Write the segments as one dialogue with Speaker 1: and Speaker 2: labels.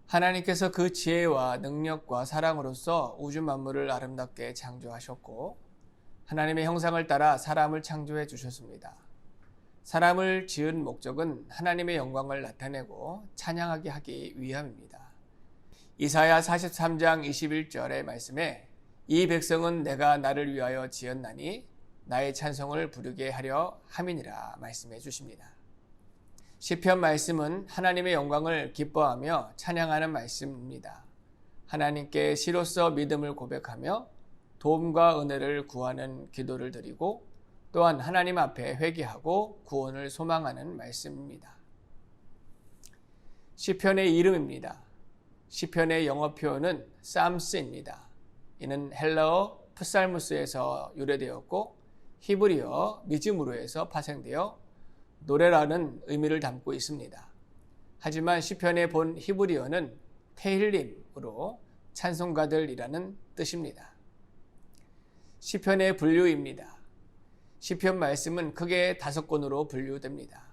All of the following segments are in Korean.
Speaker 1: 하나님께서 그 지혜와 능력과 사랑으로서 우주 만물을 아름답게 창조하셨고 하나님의 형상을 따라 사람을 창조해 주셨습니다. 사람을 지은 목적은 하나님의 영광을 나타내고 찬양하게 하기 위함입니다. 이사야 43장 21절의 말씀에 이 백성은 내가 나를 위하여 지었나니 나의 찬송을 부르게 하려 함이니라 말씀해 주십니다. 시편 말씀은 하나님의 영광을 기뻐하며 찬양하는 말씀입니다. 하나님께 시로써 믿음을 고백하며 도움과 은혜를 구하는 기도를 드리고 또한 하나님 앞에 회개하고 구원을 소망하는 말씀입니다. 시편의 이름입니다. 시편의 영어 표현은 Psalms입니다. 이는 헬라어 프살무스에서 유래되었고 히브리어 미즈무르에서 파생되어 노래라는 의미를 담고 있습니다. 하지만 시편의 본 히브리어는 테힐림으로 찬송가들이라는 뜻입니다. 시편의 분류입니다. 시편 말씀은 크게 5권으로 분류됩니다.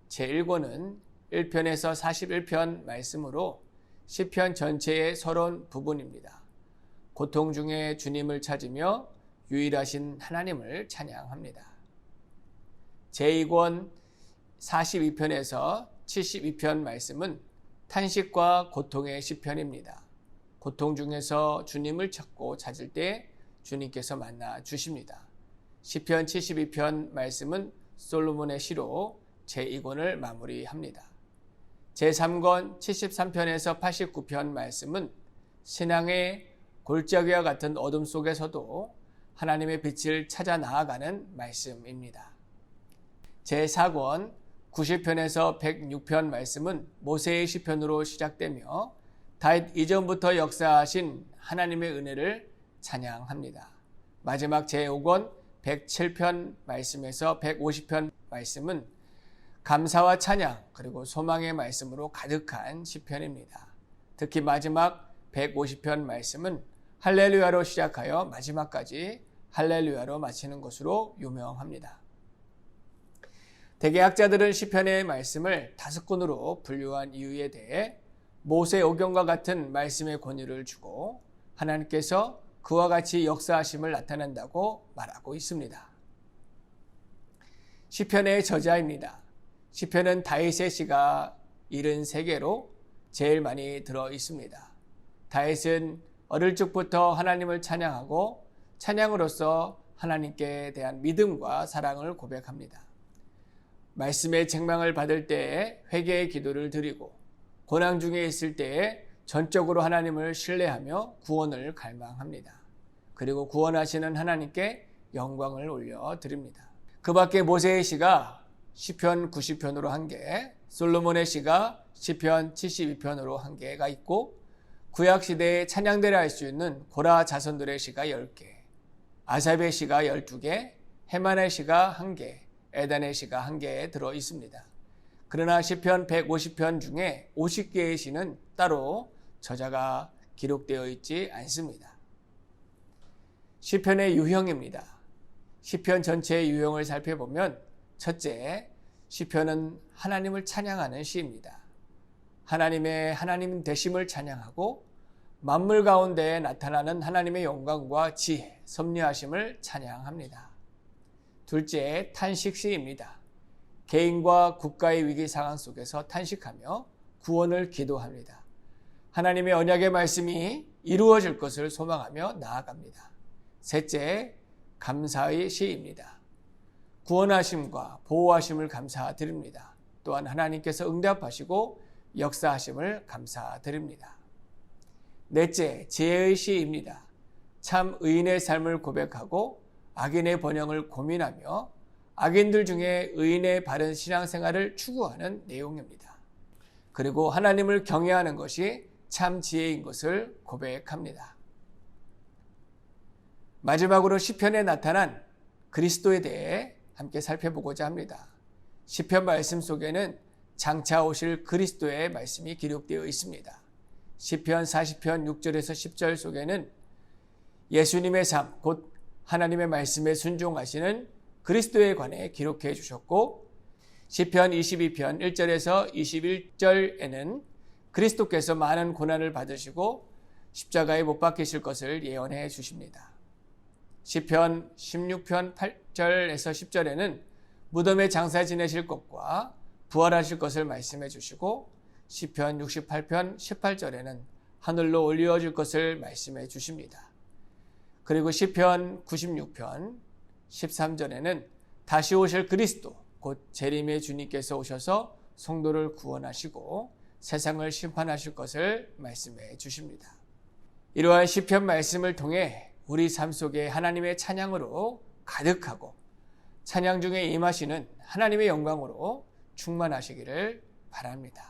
Speaker 1: 제1권은 1편에서 41편 말씀으로 시편 전체의 서론 부분입니다. 고통 중에 주님을 찾으며 유일하신 하나님을 찬양합니다. 제2권 42편에서 72편 말씀은 탄식과 고통의 시편입니다. 고통 중에서 주님을 찾을 때 주님께서 만나 주십니다. 시편 72편 말씀은 솔로몬의 시로 제2권을 마무리합니다. 제3권 73편에서 89편 말씀은 신앙의 골짜기와 같은 어둠 속에서도 하나님의 빛을 찾아 나아가는 말씀입니다. 제4권 90편에서 106편 말씀은 모세의 시편으로 시작되며 다윗 이전부터 역사하신 하나님의 은혜를 찬양합니다. 마지막 제5권 107편 말씀에서 150편 말씀은 감사와 찬양 그리고 소망의 말씀으로 가득한 시편입니다. 특히 마지막 150편 말씀은 할렐루야로 시작하여 마지막까지 할렐루야로 마치는 것으로 유명합니다. 대개학자들은 시편의 말씀을 5권으로 분류한 이유에 대해 모세 오경과 같은 말씀의 권위를 주고 하나님께서 그와 같이 역사하심을 나타낸다고 말하고 있습니다. 시편의 저자입니다. 시편은 다윗의 시가 73개로 제일 많이 들어 있습니다. 다윗은 어릴 적부터 하나님을 찬양하고 찬양으로서 하나님께 대한 믿음과 사랑을 고백합니다. 말씀의 책망을 받을 때에 회개의 기도를 드리고 고난 중에 있을 때에 전적으로 하나님을 신뢰하며 구원을 갈망합니다. 그리고 구원하시는 하나님께 영광을 올려드립니다. 그 밖에 모세의 시가 시편 90편으로 1개, 솔로몬의 시가 시편 72편으로 1개가 있고 구약시대에 찬양대라 할 수 있는 고라 자손들의 시가 10개, 아삽의 시가 12개, 헤만의 시가 1개, 에단의 시가 1개에 들어 있습니다. 그러나 시편 150편 중에 50개의 시는 따로 저자가 기록되어 있지 않습니다. 시편의 유형입니다. 시편 전체의 유형을 살펴보면 첫째, 시편은 하나님을 찬양하는 시입니다. 하나님의 하나님 되심을 찬양하고 만물 가운데 나타나는 하나님의 영광과 지혜, 섭리하심을 찬양합니다. 둘째, 탄식시입니다. 개인과 국가의 위기 상황 속에서 탄식하며 구원을 기도합니다. 하나님의 언약의 말씀이 이루어질 것을 소망하며 나아갑니다. 셋째, 감사의 시입니다. 구원하심과 보호하심을 감사드립니다. 또한 하나님께서 응답하시고 역사하심을 감사드립니다. 넷째, 지혜의 시입니다. 참 의인의 삶을 고백하고 악인의 번영을 고민하며 악인들 중에 의인의 바른 신앙생활을 추구하는 내용입니다. 그리고 하나님을 경외하는 것이 참 지혜인 것을 고백합니다. 마지막으로 시편에 나타난 그리스도에 대해 함께 살펴보고자 합니다. 시편 말씀 속에는 장차 오실 그리스도의 말씀이 기록되어 있습니다. 시편 40편 6절에서 10절 속에는 예수님의 삶, 곧 하나님의 말씀에 순종하시는 그리스도에 관해 기록해 주셨고 시편 22편 1절에서 21절에는 그리스도께서 많은 고난을 받으시고 십자가에 못 박히실 것을 예언해 주십니다. 시편 16편 8절에서 10절에는 무덤에 장사 지내실 것과 부활하실 것을 말씀해 주시고 시편 68편 18절에는 하늘로 올려질 것을 말씀해 주십니다. 그리고 시편 96편 13절에는 다시 오실 그리스도 곧 재림의 주님께서 오셔서 성도를 구원하시고 세상을 심판하실 것을 말씀해 주십니다. 이러한 시편 말씀을 통해 우리 삶 속에 하나님의 찬양으로 가득하고 찬양 중에 임하시는 하나님의 영광으로 충만하시기를 바랍니다.